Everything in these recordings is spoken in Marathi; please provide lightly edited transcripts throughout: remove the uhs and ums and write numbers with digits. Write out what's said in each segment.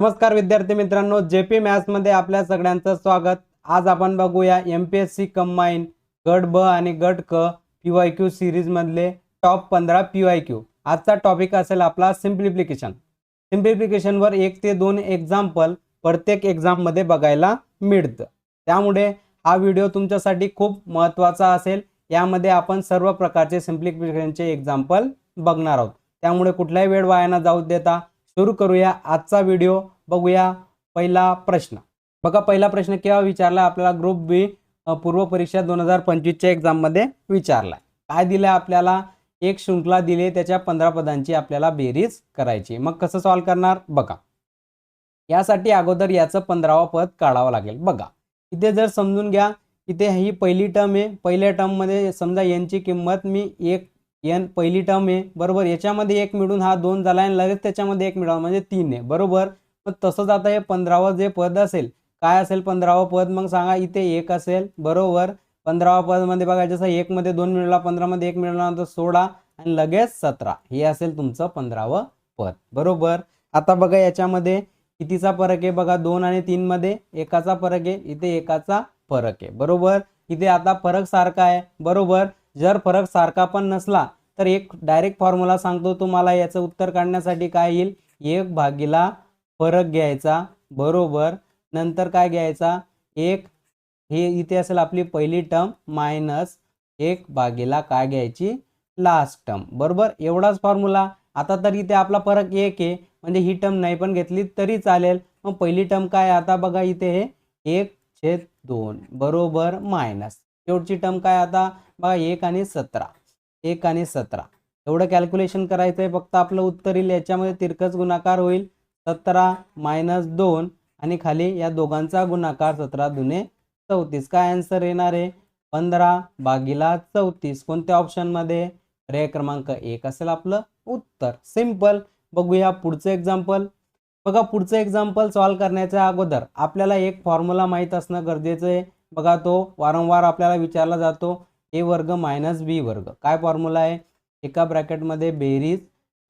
नमस्कार विद्यार्थी मित्रांनो, जेपी मॅथ्स मध्ये आपल्या सगळ्यांचं स्वागत। आज आपण बघूया एमपीएससी कंबाईन गट ब आणि गट क पीवायक्यू सीरीज मधले टॉप 15 पीवायक्यू। आजचा टॉपिक असेल आपला सिंप्लिफिकेशन। सिंप्लिफिकेशन वर 1 ते 2 एग्जाम्पल प्रत्येक एग्जाम मध्ये बघायला मिळतं, त्यामुळे हा व्हिडिओ तुमच्यासाठी खूप महत्त्वाचा असेल। यामध्ये आपण सर्व प्रकारचे सिंप्लिफिकेशनचे एग्जाम्पल बघणार आहोत, त्यामुळे कुठलाही वेळ वाया न जाऊ देता सुरू करूया आजचा व्हिडिओ। बघूया पहिला प्रश्न। बघा पहिला प्रश्न केव्हा विचारला आपल्याला, ग्रुप बी पूर्व परीक्षा 2025 च्या एग्जाम मध्ये विचारला। काय दिले आपल्याला, एक शृंखला दिली, त्याच्या 15 पदांची आपल्याला बेरीज करायची। मग कसं सॉल्व करणार बघा। यासाठी अगोदर याचं 15वा पद काढावं लागेल। बघा इथे जर समजून घ्या, इथे ही पहिली टर्म आहे। पहिल्या टर्म मध्ये समजा n ची किंमत मी 1 n पहिली टर्म आहे बरोबर, याच्यामध्ये 1 मिळून हा 2 झाला आणि लगेच त्याच्यामध्ये 1 मिळाला म्हणजे 3 आहे बरोबर। मग तसंच आता हे 15वा जे पद असेल, काय असेल 15वा पद, मग सांगा इथे 1 असेल बरोबर। 15वा पद मध्ये बघा जसं 1 मध्ये 2 मिळाला, 15 मध्ये 1 मिळाला, तर 16 आणि लगेच 17 हे असेल तुमचं 15वा पद बरोबर। आता बघा याच्यामध्ये कितीचा फरक आहे, बघा 2 आणि 3 मध्ये एकाचा फरक आहे, इथे एकाचा फरक आहे बरोबर। इथे आता फरक सारखा आहे बरोबर। जर फरक सारखा पण नसला तर एक डायरेक्ट फॉर्म्युला सांगतो तुम्हाला, याचं उत्तर काढण्यासाठी काय येईल, 1 भागिला फरक घ्यायचा बरोबर। नंतर काय घ्यायचा, 1 हे इथे असेल आपली पहिली टर्म मायनस 1 भागिला काय घ्यायची, लास्ट टर्म बरोबर। एवढाच फॉर्म्युला। आता तर इथे आपला फरक 1 आहे, म्हणजे ही टर्म नाही पण घेतली तरी चालेल। मग पहिली टर्म काय, आता बघा इथे हे 1/2 बरोबर मायनस शेवटची टर्म काय, आता बघा 1 आणि 17, 1 आणि 17 एवढं कॅल्क्युलेशन करायचं आहे फक्त। आपलं उत्तर येईल, याच्यामध्ये तिरकस गुणाकार होईल, 17 मायनस 2 आणि खाली या दोघांचा गुणाकार 17 दुने 34। काय आन्सर येणार आहे, 15 भागिला 34। कोणत्या ऑप्शन मध्ये, पर्याय क्रमांक 1 असेल आपलं उत्तर। सिंपल। बघूया पुढचं एक्झाम्पल। बघा पुढचं एक्झाम्पल सॉल्व करण्याच्या अगोदर आपल्याला एक फॉर्म्युला माहित असणं गरजेचं आहे। बघा तो वारंवार आपल्याला विचारला जातो, a वर्ग मायनस b वर्ग। काय फॉर्म्युला आहे, एका ब्रॅकेटमध्ये बेरीज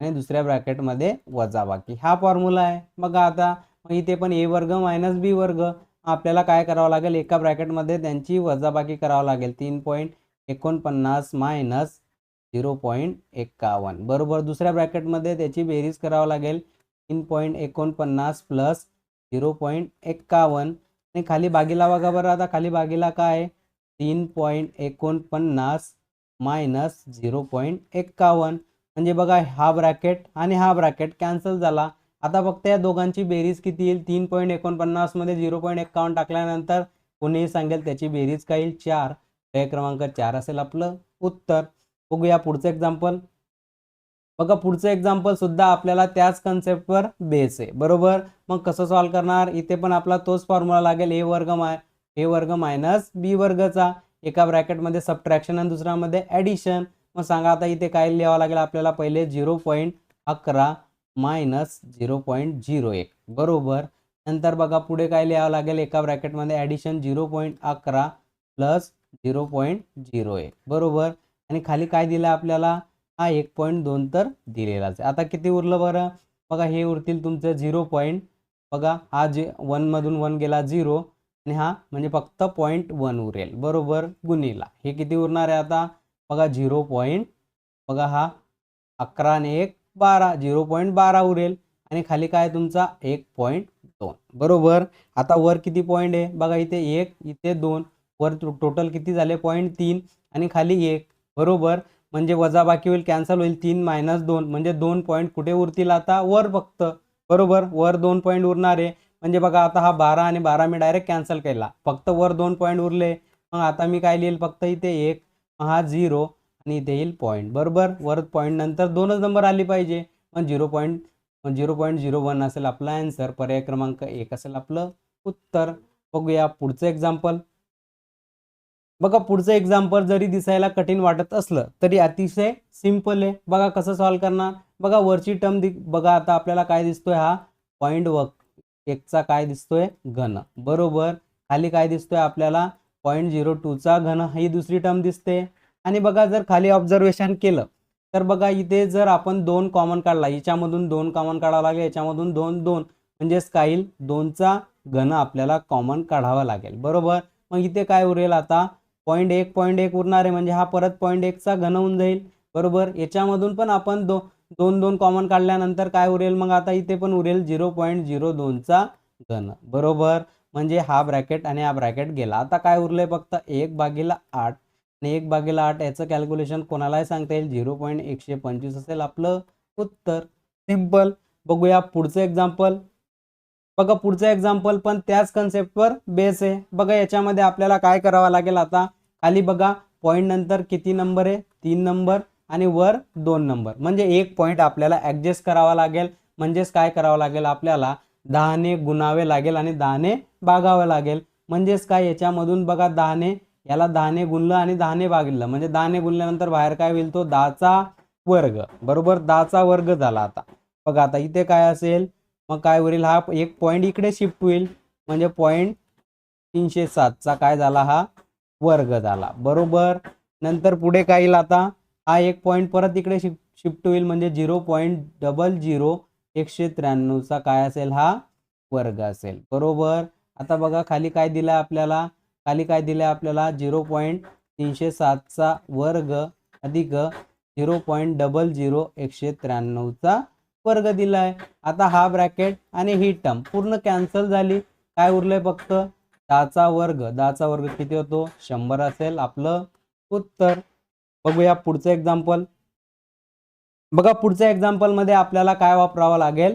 आणि दुसऱ्या ब्रॅकेटमध्ये वजाबाकी, हा फॉर्म्युला आहे। बघा आता इथे पण a वर्ग मायनस b वर्ग, आपल्याला काय करावं लागेल, एका ब्रॅकेटमध्ये त्यांची वजाबाकी करावं लागेल, 3.49 मायनस 0.51 बरोबर। दुसऱ्या ब्रॅकेटमध्ये त्याची बेरीज करावं लागेल, 3.49 प्लस 0.51 आणि खाली बागीला बघा बरं। आता खाली बागीला काय, 3.49 मायनस 0.51 म्हणजे बघा हा ब्रॅकेट आणि हा ब्रॅकेट कॅन्सल झाला। आता फक्त या दोघांची बेरीज किती येईल, 3.49 मध्ये 0.51 टाकल्यानंतर कोणीही सांगेल त्याची बेरीज काय येईल, 4। पर्याय क्रमांक 4 असेल आपलं उत्तर। बघूया पुढचं एक्झाम्पल। बघा पुढचं एक्झाम्पल सुद्धा आपल्याला त्याच कन्सेप्टवर बेस आहे बरोबर। मग कसं सॉल्व करणार, इथे पण आपला तोच फॉर्म्युला लागेल, a वर्ग मायनस b वर्गचा। एका ब्रॅकेटमध्ये सबट्रॅक्शन आणि दुसऱ्यामध्ये ॲडिशन। मग सांगा आता इथे काय लिहावं लागेल आपल्याला, पहिले 0.11 मायनस 0.01 बरोबर। नंतर बघा पुढे काय लिहावं लागेल, एका ब्रॅकेटमध्ये ॲडिशन 0.11 प्लस 0.01 बरोबर। आणि खाली काय दिलं आपल्याला, हा 1.2 तर दिलेलाच आहे। आता किती उरलं बरं, बघा हे उरतील तुमचं 0. बघा हा जे 1 मधून 1 गेला 0 आणि हा म्हणजे फक्त 0.1 उरेल बरोबर, गुणिला हे किती उरणार आहे आता, बघा 0. बघा हा 11 आणि 1 12, 0.12 उरेल आणि खाली काय तुमचा 1.2 बरोबर। आता वर किती पॉईंट आहे, बघा इथे 1 इथे 2, वर टोटल किती झाले 0.3 आणि खाली 1 बरोबर। म्हणजे वजाबाकी होईल, कॅन्सल होईल, 3 मायनस 2 म्हणजे 2 पॉईंट कुठे उरतील आता, वर फक्त बरोबर। वर 2 पॉईंट उरणार आहे, म्हणजे बघा आता हा 12 आणि 12 मी डायरेक्ट कॅन्सल केला, फक्त वर 2 पॉईंट उरले। मग आता मी काय लिहिल, फक्त इथे 1, हा 0 आणि इथे येईल पॉईंट बरोबर। वर पॉईंट नंतर 2च नंबर आली पाहिजे, मग 0.01 असेल आपला आन्सर। पर्याय क्रमांक 1 असेल आपलं उत्तर। बघूया पुढचं एक्झाम्पल। बघा पुढचं एक्झाम्पल जरी दिसायला कठीण वाटत असलं तरी अतिशय सिंपल आहे। बघा कसं सॉल्व करणार, बघा वरची टर्म बघा आता आपल्याला काय दिसतोय, हा 0.1 चा काय दिसतोय घन बरोबर। खाली काय दिसतोय आपल्याला 0.02 चा घन, ही दुसरी टर्म दिसते। आणि बघा जर खाली ऑब्झर्वेशन केलं तर बघा इथे जर आपण 2 कॉमन काढला, याच्यामधून 2 कॉमन काढावं लागेल, याच्यामधून 2 2 म्हणजेच काय येईल 2चा घन आपल्याला कॉमन काढावा लागेल बरोबर. मग इथे काय उरेल आता 0.1 उरणार आहे म्हणजे हा परत 0.1चा घन होऊन जाईल बरोबर. याच्यामधून पण आपण दोन कॉमन काढल्यानंतर काय उरेल मग आता इथे पण उरेल 0.02चा घन बरोबर. म्हणजे हा ब्रॅकेट आणि हा ब्रॅकेट गेला. आता काय उरलंय फक्त 1/8 आणि 1/8 याचं कॅल्क्युलेशन कोणालाही सांगता येईल 0.125 असेल आपलं उत्तर. सिंपल. बघूया पुढचं एक्झाम्पल. बघा पुढचं एक्झाम्पल पण त्याच कन्सेप्टवर बेस आहे. बघा याच्यामध्ये आपल्याला काय करावं लागेल आता खाली बघा पॉईंट नंतर किती नंबर आहे 3 नंबर आणि वर 2 नंबर म्हणजे एक पॉईंट आपल्याला ऍडजस्ट करावा लागेल. म्हणजेच काय करावं लागेल आपल्याला 10 ने गुणावे लागेल आणि 10 ने भागावे लागेल. म्हणजेच काय याच्यामधून बघा 10 ने याला 10 ने गुणलं आणि 10 ने भागलं म्हणजे 10 ने गुणल्यानंतर बाहेर काय होईल तो 10चा वर्ग बरोबर. 10चा वर्ग झाला. आता बघा आता इथे काय असेल मग काय होईल हा एक पॉईंट इकडे शिफ्ट होईल म्हणजे पॉईंट 307चा काय झाला हा वर्ग झाला बरोबर. नंतर पुढे काय येईल आता हा एक पॉईंट परत इकडे शिफ्ट होईल म्हणजे 0.00193चा काय असेल हा वर्ग असेल बरोबर. आता बघा खाली काय दिलंय आपल्याला 0.307चा वर्ग अधिक 0.00193चा वर्ग दिलाय. आता हा ब्रॅकेट आणि ही टर्म पूर्ण कॅन्सल झाली. काय उरलंय फक्त 10चा वर्ग. 10चा वर्ग किती होतो 100 असेल आपलं उत्तर. बघूया पुढचं एक्झाम्पल. बघा पुढच्या एक्झाम्पल मध्ये आपल्याला काय वापरावं लागेल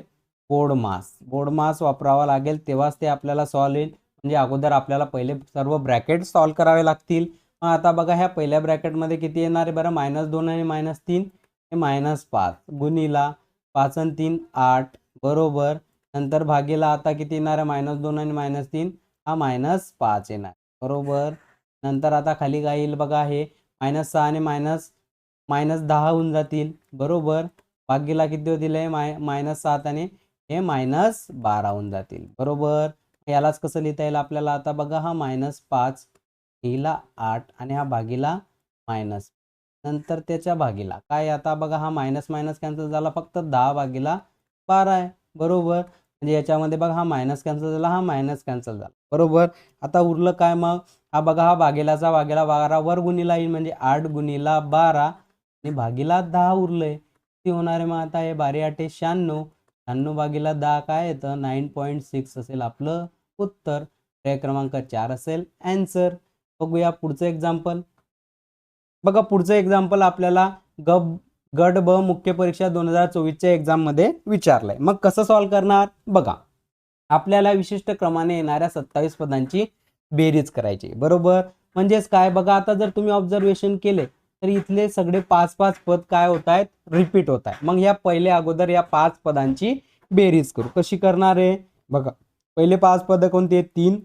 बोर्ड मास वापरावा लागेल तेव्हाच ते आपल्याला सॉल्व्ह होईल. म्हणजे अगोदर आपल्याला पहिले सर्व ब्रॅकेट सॉल्व्ह करावे लागतील. आता बघा ह्या पहिल्या ब्रॅकेटमध्ये किती येणार आहे बरं -2 आणि -3 हे -5 गुणिला 5 आणि 3 8 बरोबर. नंतर भागीला आता किती येणार आहे -2 आणि -3 हा -5 येणार बरोबर. नंतर आता खाली काय येईल बघा हे -6 आणि -10 होऊन जातील बरोबर. भागीला किती होतील हे -7 आणि हे -12 होऊन जातील बरोबर. यालाच कसं लिहिता येईल आपल्याला आता बघा हा -5 हिला 8 आणि हा भागीला मायनस नंतर त्याच्या भागीला काय आता बघा हा मायनस कॅन्सल झाला फक्त 10/12 आहे बरोबर. म्हणजे याच्यामध्ये बघा हा मायनस कॅन्सल झाला हा मायनस कॅन्सल झाला बरोबर. आता उरलं काय मग हा बघा हा भागीलाचा भागीला 12 वर गुणीला येईल म्हणजे 8 गुणीला 12 आणि भागीला 10 उरलंय किती होणार आहे मग आता हे 12 8 96 96 भागीला 10 काय येतं 9.6 असेल आपलं उत्तर. पर्याय क्रमांक 4 असेल आन्सर. बघूया पुढचं एक्झाम्पल. बघा पुढचं एक्झाम्पल आपल्याला गट ब मुख्य परीक्षा 2024च्या एक्झाम मध्ये विचारलंय. मग कसं सॉल्व्ह करणार बघा आपल्याला विशिष्ट क्रमाने येणाऱ्या 27 पदांची बेरीज करायची बरोबर. म्हणजेच काय बघा आता जर तुम्ही ऑब्झर्वेशन केले तर इथले सगळे 5-5 पद काय होत आहेत रिपीट होत आहे. मग या पहिले अगोदर या 5 पदांची बेरीज करू. कशी करणार आहे बघा पहिले 5 पद कोणते 3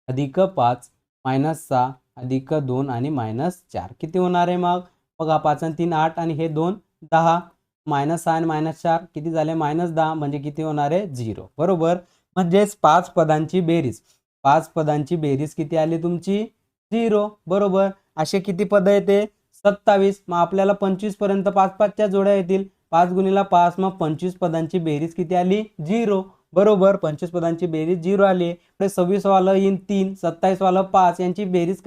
अधिक 5 -6 अधिक 2 आणि -4 किती होणार आहे मग बघा 5 आणि 3 8 आणि हे 2 10 -6 आणि -4 किती झाले -10 म्हणजे किती होणार आहे 0 बरोबर. म्हणजेच 5 पदांची बेरीज 5 पदांची बेरीज किती आली तुमची 0 बरोबर. असे किती पद येते 27. मग आपल्याला 25 पर्यंत 5-5च्या जोड्या येतील 5 गुणिला 5 मग 25 पदांची बेरीज किती आली 0 बरोबर. 25 पदांची बेरीज 0 आली. 26 वालं येईल 3 27 वालं 5 यांची बेरीज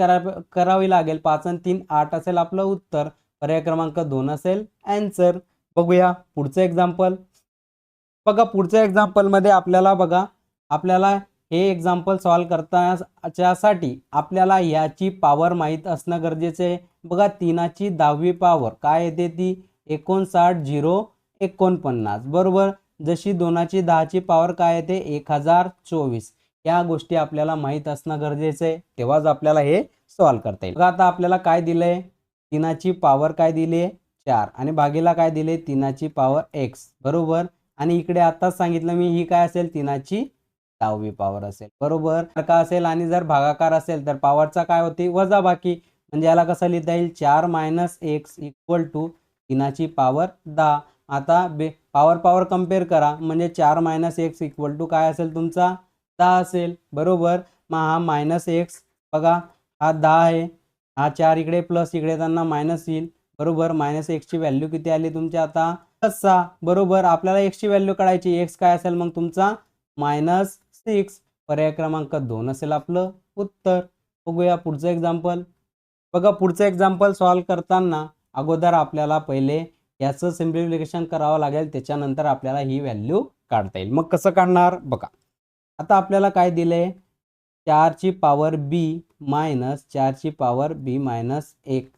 करावी लागेल 5 आणि 3 8 असेल आपलं उत्तर. पर्याय क्रमांक 2 असेल आन्सर. बघूया पुढचं एक्झाम्पल. बघा पुढच्या एक्झाम्पल मध्ये आपल्याला हे एक्झाम्पल सॉल्व्ह करण्यासाठी आपल्याला याची पॉवर माहित असणं गरजेचं आहे. बघा 3ची 10वी पॉवर काय येते ती 59,049 बरोबर. जशी 2ची 10ची पॉवर काय येते 1024. या गोष्टी आपल्याला माहित असणं गरजेचं आहे तेव्हाच आपल्याला हे सॉल्व्ह करता येईल. बघा आता आपल्याला काय दिलंय 3ची पॉवर काय दिली 4 आणि भागीला काय दिले 3ची पॉवर x बरोबर. आणि इकडे आताच सांगितलं मी ही काय असेल 3ची 10वी पॉवर असेल बरोबर का असेल. आणि जर भागाकार असेल तर पॉवरचा काय होते वजाबाकी म्हणजे याला कसं लिहिता येईल 4 - x इक्वल टू 3ची पॉवर 10. आता पॉवर कम्पेअर करा म्हणजे 4 - x इक्वल टू काय असेल तुमचा 10 असेल बरोबर. मग हा -x बघा हा 10 आहे हा 4 इकडे प्लस इकडे त्यांना मायनस येईल बरोबर. -x ची व्हॅल्यू किती आली तुमच्या आता 6 बरोबर. आपल्याला x ची व्हॅल्यू काढायची x काय असेल मग तुमचा -6 पर्याय क्रमांक 2 असेल आपलं उत्तर. बघूया पुढचं एक्झाम्पल. बघा पुढचं एक्झाम्पल सॉल्व करताना अगोदर आपल्याला पहिले याचं सिम्प्लिफिकेशन करावं लागेल, त्याच्यानंतर आपल्याला ही व्हॅल्यू काढता येईल. मग कसं काढणार बघा. आता आपल्याला काय दिलंय 4 ची पॉवर b मायनस 4 ची power b minus 1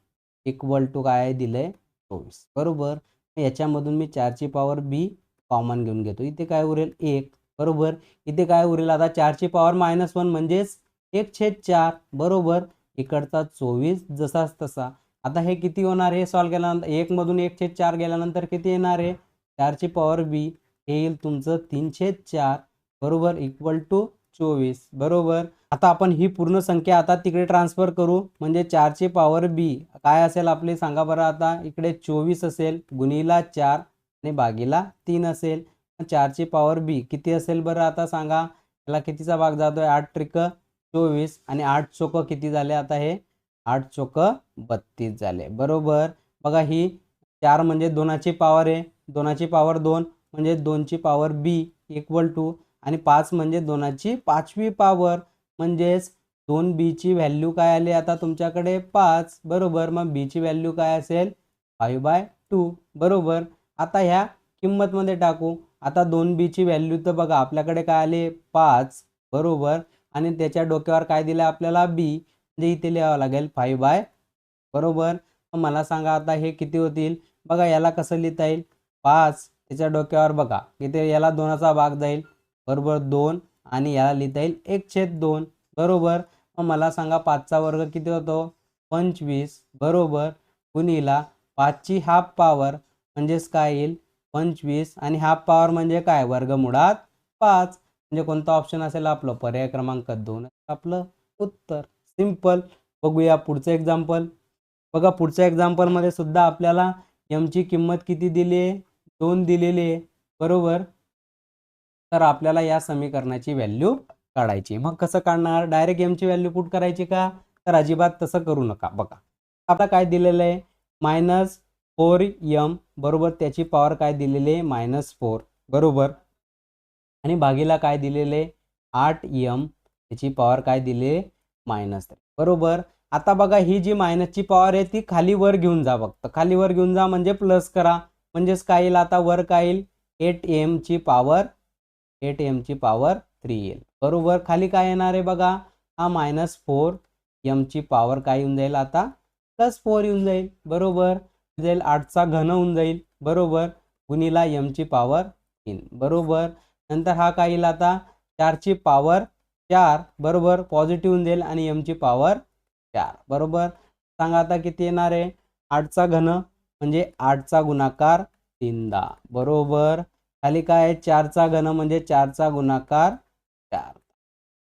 equal to काय दिलंय 24 बरोबर. याच्यामधून मी 4 ची पॉवर b कॉमन घेऊन घेतो. इथे काय उरेल 1 बरोबर. इथे काय उरेल आता 4 ची पॉवर -1 म्हणजेच 1/4 बरोबर. इकडचा 24 जसाच तसा. आता हे किती होणार हे सॉल्व केल्यानंतर 1 मधून 1/4 गेल्यानंतर किती येणार आहे 4 ची पॉवर b हे येईल तुमचं 3/4 बरोबर इक्वल टू 24 बरोबर. आता आपण ही पूर्ण संख्या आता तिकडे ट्रान्सफर करू म्हणजे 4 ची पॉवर b काय असेल आपली सांगा बरं. आता इकडे 24 असेल गुणिला 4 आणि भागीला 3 असेल. 4 ची पॉवर b किती असेल बरं आता सांगा. याला कितीचा भाग जातोय 8 त्रिक 24 आणि 8 चोक किती झाले आता हे 8 चोक 32 झाले बरोबर. बघा ही 4 म्हणजे 2 ची पॉवर आहे 2 ची पॉवर 2 म्हणजे 2 ची पॉवर b इक्वल टू आणि 5 म्हणजे 2 ची 5वी पॉवर म्हणजेच 2b ची व्हॅल्यू काय आली आता तुमच्याकडे 5 बरोबर. मग b ची व्हॅल्यू काय असेल 5/2 बरोबर. आता ह्या किंमत मध्ये टाकू. आता 2b ची व्हॅल्यू तर बघा आपल्याकडे काय आले 5 बरोबर आणि त्याच्या डोक्यावर काय दिलं आपल्याला b म्हणजे इथे लिहावं लागेल 5/, बरोबर. मला सांगा आता हे किती होतील बघा. याला कसं लिहिता येईल 5 त्याच्या डोक्यावर बघा इथे याला 2चा भाग जाईल बरोबर 2 आणि याला लिहिता येईल 1/2 बरोबर. मग मला सांगा 5चा वर्ग किती होतो 25 बरोबर गुणिला 5 ची हाफ पॉवर म्हणजेच काय येईल 25 आणि हाफ पॉवर म्हणजे काय वर्गमुळात 5 म्हणजे कोणता ऑप्शन असेल आपलं पर्याय क्रमांक 2 आपलं उत्तर. सिंपल. बघूया पुढचं एक्झाम्पल. बघा पुढच्या एक्झाम्पल मध्ये सुद्धा आपल्याला m ची किंमत किती दिली आहे 2 दिलेली आहे बरोबर. तर आपल्याला या समीकरणाची व्हॅल्यू काढायची. मग कसं काढणार डायरेक्ट m ची व्हॅल्यू पुट करायची का तर अजिबात तसं करू नका. बघा आता काय दिलेलं आहे -4m बरोबर त्याची पॉवर काय दिलेली आहे -4 बरोबर आणि भागीला काय दिलेले 8m त्याची पॉवर काय दिले -3 बरोबर. आता बघा ही जी मायनसची पॉवर आहे ती खाली वर घेऊन जा. फक्त खाली वर घेऊन जा म्हणजे प्लस करा म्हणजेच काय येईल आता वर काय येईल 8m ची पॉवर 8m ची पॉवर 3 येईल बरोबर. खाली काय येणार आहे बघा हा -4m ची पॉवर काय येऊन जाईल आता +4 येऊन जाईल बरोबर. जाईल 8चा घन होऊन जाईल बरोबर गुणिला m ची पॉवर 3 बरोबर. नंतर हा काय येईल आता 4 ची पॉवर 4 बरोबर पॉझिटिव्ह होऊन जाईल आणि m ची पॉवर 4 बरोबर. सांगा आता किती येणार आहे 8चा घन म्हणजे 8चा गुणाकार 3दा बरोबर. खाली काय आहे 4चा घन म्हणजे 4चा गुणाकार 4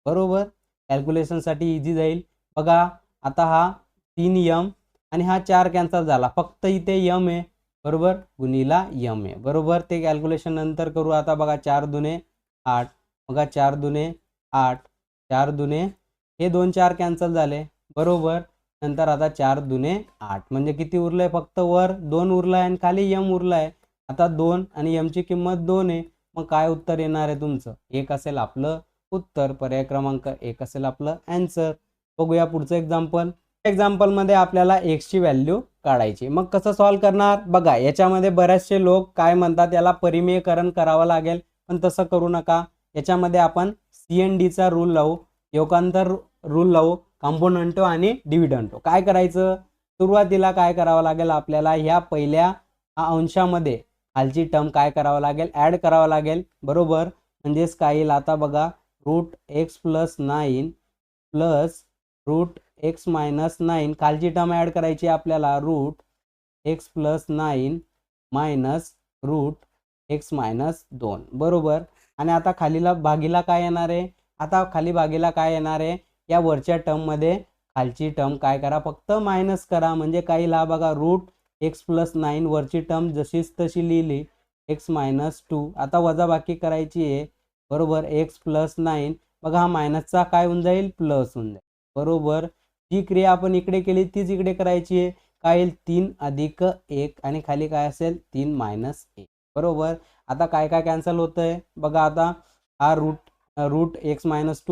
बरोबर. कॅल्क्युलेशन साठी इझी जाईल. बघा आता हा 3m आणि हा 4 कॅन्सल झाला फक्त इथे m आहे बरोबर गुणिला m आहे बरोबर. ते कॅल्क्युलेशन नंतर करू. आता बघा 4 दुने 8 बघा 4 दुने 8 4 दुने हे 2 4 कॅन्सल झाले बरोबर. नंतर आता 4 दुने 8 म्हणजे किती उरलंय फक्त वर 2 उरलाय आणि खाली m उरलाय. आता 2 आणि m ची किंमत 2 आहे मग काय उत्तर येणार आहे तुमचं 1 असेल आपलं उत्तर. पर्याय क्रमांक 1 असेल आपलं आन्सर. बघूया पुढचं एक्झाम्पल. एक्झाम्पल मध्ये आपल्याला x ची व्हॅल्यू काढायची. मग कसं सॉल्व करणार बघा. याच्यामध्ये बरेचसे लोक काय म्हणतात याला परिमेयकरण करावं लागेल पण तसं करू नका. याच्यामध्ये आपण CND चा रूल लावू योगांतर रूल लावू कॉम्पोनंटो आणि डिव्हिडंटो. काय करायचं सुरुवातीला काय करावं लागेल आपल्याला ह्या पहिल्या अंशामध्ये खालची टर्म काय करावं लागेल ऍड करावं लागेल बरोबर. म्हणजेच काय येईल आता बघा √x + 9 प्लस √x - 9 खालची टर्म ऍड करायची आपल्याला √x + 9 मायनस √x - 2 बरोबर. आणि आता खालीला भागीला काय येणार आहे आता खाली भागीला काय येणार आहे या वरच्या टर्म मध्ये खालची टर्म काय करा फक्त मायनस करा म्हणजे काय येईल हा बघा √x + 9 वरची टर्म जशीच तशी लिहिली x - 2 आता वजाबाकी करायची आहे बरोबर x + 9 बघा हा मायनसचा काय होऊन जाईल प्लस होऊन जाईल बरोबर. जी क्रिया आपण इकडे केली तीच इकडे करायची आहे. काय येईल 3 + 1 आणि खाली काय असेल 3 - 1 बरोबर. आता काय काय कॅन्सल होतंय बघा. आता हा root x minus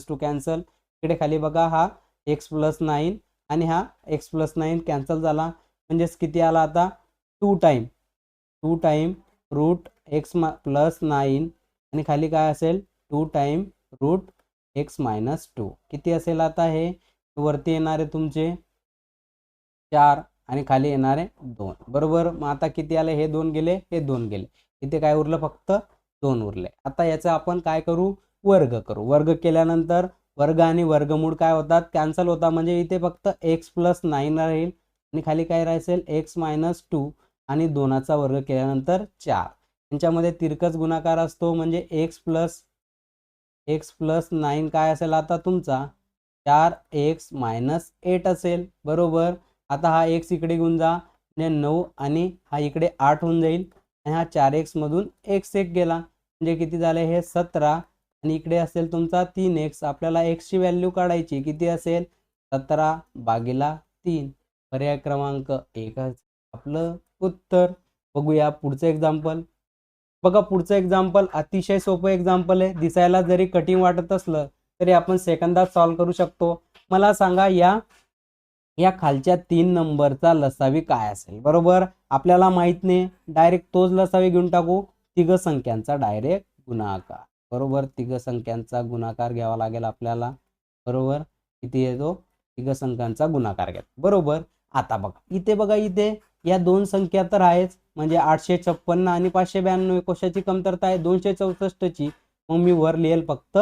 two cancel. इकडे खाली बघा हा x+9 आणि हा x+9 कॅन्सल झाला. म्हणजेच किती आला आता 2 टाइम रूट x+9 आणि खाली काय असेल 2 टाइम रूट x-2. किती असेल आता हे वरती येणारे तुमचे 4 आणि खाली येणारे 2. बरोबर. मग आता किती आले, हे 2 गेले, हे 2 गेले, इथे काय उरलं फक्त 2 उरले. आता याचा आपण काय करू, वर्ग करू. वर्ग केल्यानंतर वर्ग आणि वर्गमूळ काय होतात, कॅन्सल होता. म्हणजे इथे फक्त x+9 राहील आणि खाली काय राहील x-2 आणि 2चा वर्ग केल्यानंतर 4. यांच्यामध्ये तिरकस गुणाकार असतो. म्हणजे x+9 काय असेल आता तुमचा 4x-8 असेल. बरोबर. आता हा x इकडे घेऊन जा, म्हणजे 9 आणि हा इकडे 8 होऊन जाईल आणि हा 4x मधून x एक गेला, म्हणजे किती झाले हे 17 आणि इकडे असेल तुमचा 3x. आपल्याला x ची व्हॅल्यू काढायची, किती असेल 17/3. पर्याय क्रमांक 1 आपलं उत्तर. बघूया पुढचं एक्झाम्पल. बघा पुढचं एक्झाम्पल अतिशय सोपं एक्झाम्पल आहे. दिसायला जरी कठीण वाटत असलं तरी आपण सेकंदात सॉल्व्ह करू शकतो. मला सांगा या खालच्या 3 नंबरचा लसावी काय असेल. बरोबर. आपल्याला माहित नाही, डायरेक्ट तोच लसावी घेऊन टाकू. तिघ संख्यांचा डायरेक्ट गुणाकार. बरोबर. तिघ संख्यांचा गुणाकार घ्यावा लागेल आपल्याला. बरोबर. किती येतो, तिघ संख्यांचा गुणाकार घ्या. बरोबर. आता बघा इथे या दोन संख्या तर आहेच, म्हणजे 856 आणि 592. कशाची कमतरता आहे, 264 ची. मग मी वर लिहेल फक्त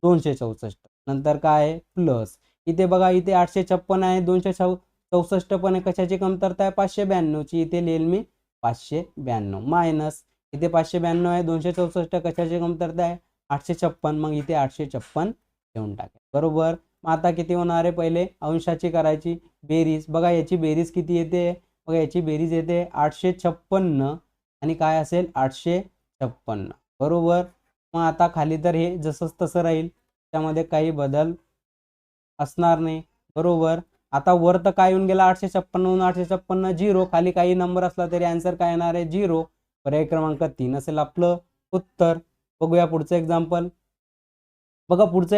264. नंतर काय आहे प्लस. इथे बघा इथे 856 आहे, 264 पण आहे. कशाची कमतरता आहे, 592 ची. इथे लिहेल मी 592. मायनस इथे 592 आहे, 264 कशाची कमतरता आहे 856. मग इथे 856 घेऊन टाका. बरोबर. मग आता किती होणार आहे, पहिले अंशाची करायची बेरीज. बघा याची बेरीज किती येते, बघा याची बेरीज येते 856 आणि काय असेल 856. बरोबर. मग आता खाली तर हे जसंच तसं राहील, त्यामध्ये काही बदल असणार नाही. बरोबर. आता वर तर काय येऊन गेला 856 856 0. खाली काही नंबर असला तरी आन्सर काय येणार आहे 0. पर्याय क्रमांक 3 असेल आपलं उत्तर. बघूया पुढचं एक्झाम्पल. बघा पुढचं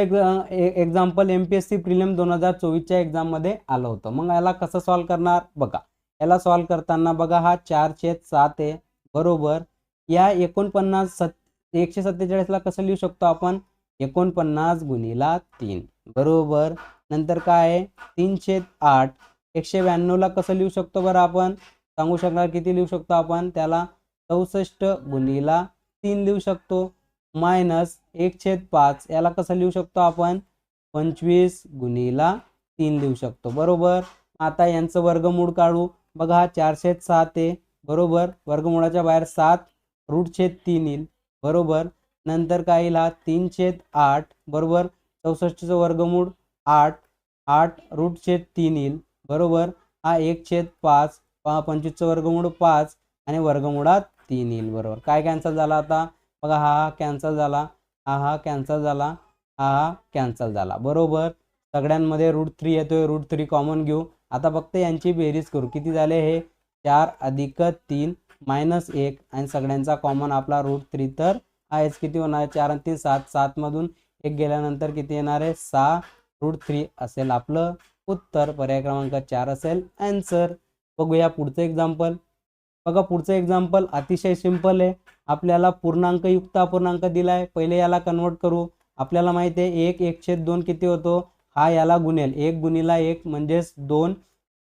एक्झाम्पल MPSC प्रिलिम 2024च्या एक्झाम मध्ये आलं होतं. मग याला कसं सॉल्व्ह करणार, बघा याला सॉल्व्ह करताना बघा हा 4/7 आहे. बरोबर. या 147 ला कसं लिहू शकतो आपण, 49 गुणिला 3. बरोबर. नंतर काय आहे 3/8. 192 ला कसं लिहू शकतो बरं आपण, सांगू शकणार किती लिहू शकतो आपण त्याला, 64 गुणिला 3 लिहू शकतो. मायनस 1/5 याला कसं लिहू शकतो आपण, 25 गुणिला 3 लिहू शकतो. बरोबर. आता यांचं वर्गमूळ काढू. बघा हा 4/7 आहे. बरोबर. वर्गमूळाच्या बाहेर 7 √3 येईल. बरोबर. नंतर काय येईल हा 3/8. बरोबर. 64चं वर्गमूळ 8 √3 येईल. बरोबर. हा 1/5 25चं वर्गमूळ 5 आणि वर्गमुळात 3 येईल. बरोबर. काय कॅन्सल झाला आता, बघा हा कॅन्सल झाला, हा कॅन्सल झाला, हा कॅन्सल झाला. बरोबर. सगळ्यांमध्ये √3 येतोय, √3 कॉमन घेऊ. आता फक्त यांची बेरीज करू. किती झाले हे 4 + 3 - 1 आणि सगळ्यांचा कॉमन आपला √3 तर आहेच. किती होणार आहे 4 आणि 3 7. 7 मधून 1 गेल्यानंतर किती येणार आहे 6 √3 असेल आपलं उत्तर. पर्याय क्रमांक 4 असेल आन्सर. बघूया पुढचं एक्झाम्पल. बघा पुढचं एक्झाम्पल अतिशय सिंपल आहे. आपल्याला पूर्णांक युक्त अपूर्णांक दिलाय. पहिले याला कन्वर्ट करू. आपल्याला माहिती आहे 1/2 किती होतो, हा याला गुणेल 1 गुणिला 1 म्हणजेच 2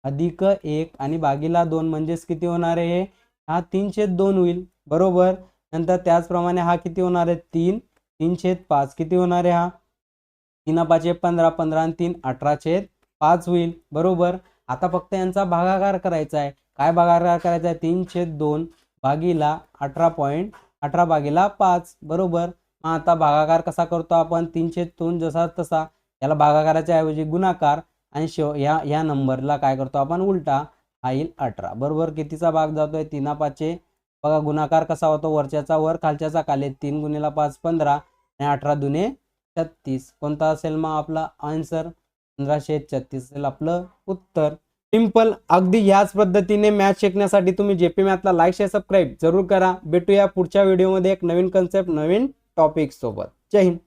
अधिक 1 आणि भागीला 2 म्हणजेच किती होणार आहे हा 3/2 होईल. बरोबर. नंतर त्याचप्रमाणे हा किती होणार आहे 3/5 किती होणार आहे हा 3×5 = 15 15 आणि 3 18/5 होईल. बरोबर. आता फक्त यांचा भागाकार करायचा आहे. काय भागाकार करायचा आहे 3/2 भागीला 18/5. बरोबर. मग आता भागाकार कसा करतो आपण 3/2 जसा तसा, याला भागाकाराच्या ऐवजी गुणाकार आणि या नंबरला काय करतो आपण उलटा, हा येईल 18. बरोबर. कितीचा भाग जातोय 3×5. बघा गुणाकार कसा होतो, वरच्याचा वर खालच्याचा खाली. 3 × 5 15 आणि 18 दुने 36. कोणता असेल मग आपला आन्सर 1536 असेल आपलं उत्तर. सिंपल. अगदी याच पद्धतीने मॅथ शिकण्यासाठी तुम्ही JP मॅथला लाईक शेअर सबस्क्राईब जरूर करा. भेटूया पुढच्या व्हिडिओमध्ये एक नवीन कन्सेप्ट नवीन टॉपिक सोबत. जय हिंद.